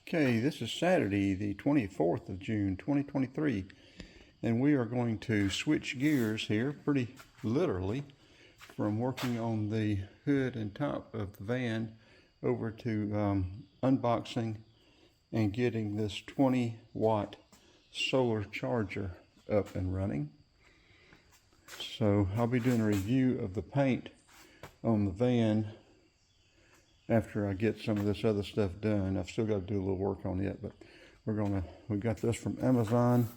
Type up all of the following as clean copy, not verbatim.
Okay, this is Saturday, the 24th of June, 2023, and we are going to switch gears here, pretty literally, from working on the hood and top of the van over to unboxing and getting this 20-watt solar charger up and running. So I'll be doing a review of the paint on the van after I get some of this other stuff done. I've still got to do a little work on it, but we got this from Amazon.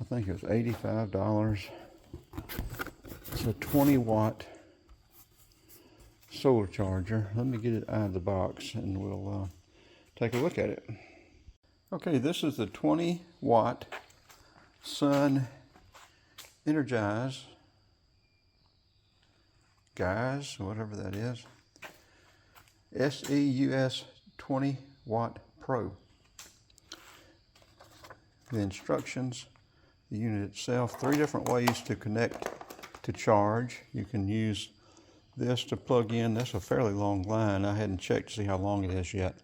I think it was $85. It's a 20-watt solar charger. Let me get it out of the box and we'll take a look at it. Okay, this is the 20-watt Sun Energise, whatever that is. SEUS 20-watt Pro. The instructions, the unit itself, 3 different ways to connect to charge. You can use this to plug in. That's a fairly long line. I hadn't checked to see how long it is yet.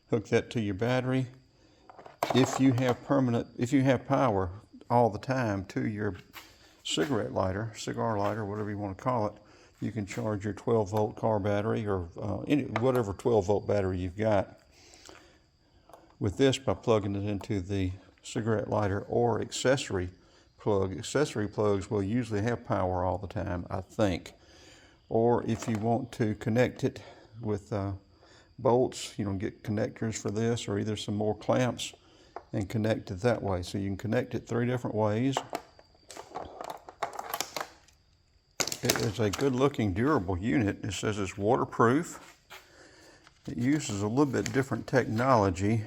Hook that to your battery. If you have power all the time to your cigar lighter, whatever you want to call it, you can charge your 12-volt car battery or whatever 12-volt battery you've got with this by plugging it into the cigarette lighter or accessory plug. Accessory plugs will usually have power all the time, I think. Or if you want to connect it with bolts, get connectors for this or either some more clamps and connect it that way. So you can connect it 3 different ways. It is a good-looking, durable unit. It says it's waterproof. It uses a little bit different technology,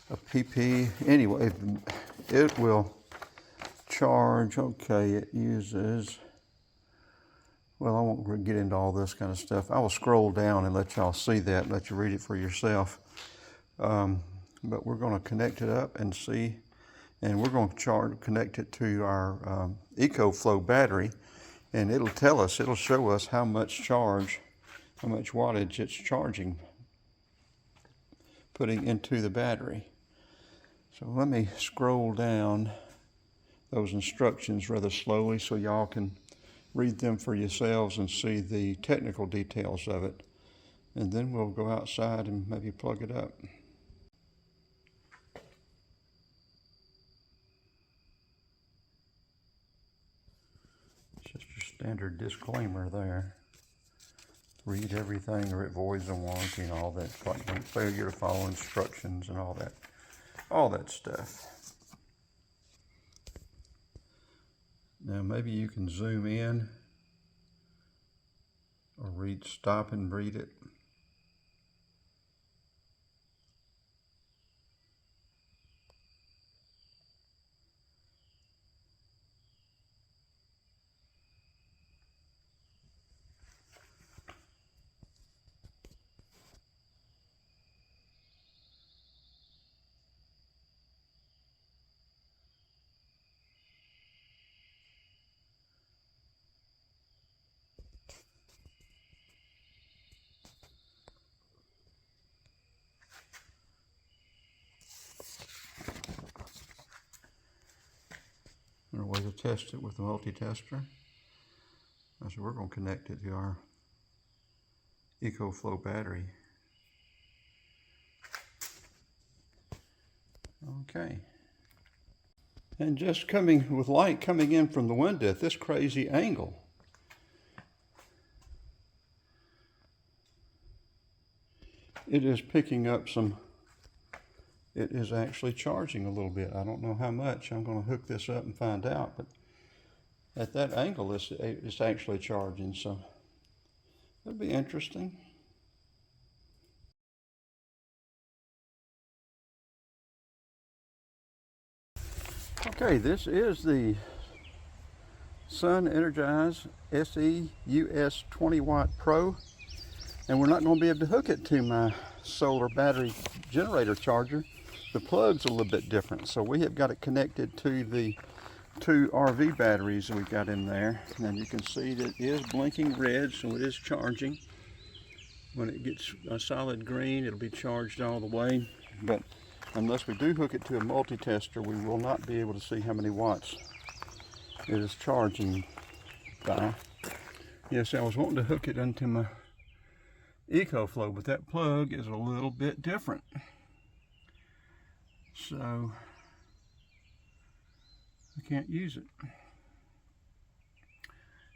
a PP. Anyway, it will charge. Okay, it uses, well, I won't get into all this kind of stuff. I will scroll down and let y'all see that, and let you read it for yourself. But we're going to connect it up and see, and we're going to connect it to our EcoFlow battery. And it'll tell us, it'll show us how much wattage it's charging, putting into the battery. So let me scroll down those instructions rather slowly so y'all can read them for yourselves and see the technical details of it. And then we'll go outside and maybe plug it up. Just your standard disclaimer there. Read everything or it voids the warranty and all that, like failure to follow instructions and all that stuff. Now maybe you can zoom in or stop and read it. Another way to test it with the multi-tester. So we're going to connect it to our EcoFlow battery. Okay. And just with light coming in from the window at this crazy angle. It is picking up it is actually charging a little bit. I don't know how much. I'm going to hook this up and find out, but at that angle it's actually charging, so that'd be interesting. Okay, this is the Sun Energise SEUS 20-watt Pro, and we're not going to be able to hook it to my solar battery generator charger. The plug's a little bit different, so we have got it connected to the 2 RV batteries we've got in there, and you can see that it is blinking red, so it is charging. When it gets a solid green, it'll be charged all the way. But unless we do hook it to a multi-tester, we will not be able to see how many watts it is charging by. Yes, I was wanting to hook it into my EcoFlow, but that plug is a little bit different. So I can't use it.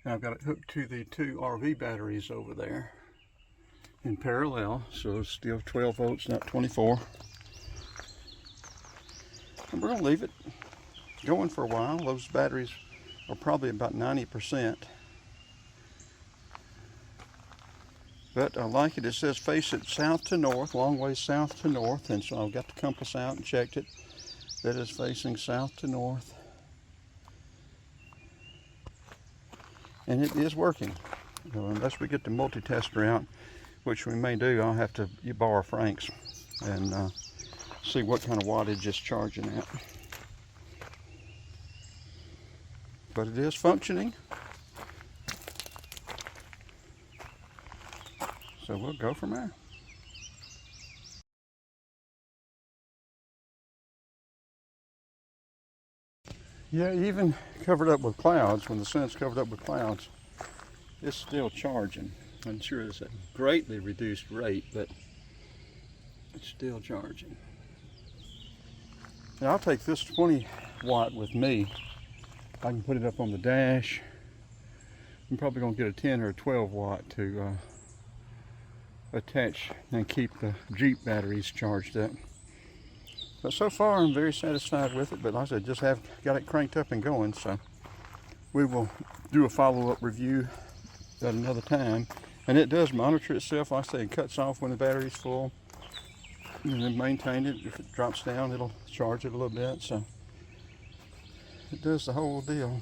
Now I've got it hooked to the 2 RV batteries over there in parallel, so it's still 12 volts, not 24. And we're gonna leave it going for a while. Those batteries are probably about 90%. But I like it. It says face it south to north, long way south to north, and so I've got the compass out and checked it. That is facing south to north. And it is working. So unless we get the multi-tester out, which we may do, I'll have to borrow Frank's and see what kind of wattage it's charging at. But it is functioning. So we'll go from there. Yeah, even covered up with clouds, when the sun's covered up with clouds, it's still charging. I'm sure it's a greatly reduced rate, but it's still charging. Now I'll take this 20 watt with me. I can put it up on the dash. I'm probably gonna get a 10 or a 12 watt to attach and keep the Jeep batteries charged up. But so far I'm very satisfied with it, but like I said, just have got it cranked up and going, so we will do a follow-up review at another time. And it does monitor itself. Like I say, it cuts off when the battery's full and then maintain it. If it drops down, it'll charge it a little bit, so it does the whole deal.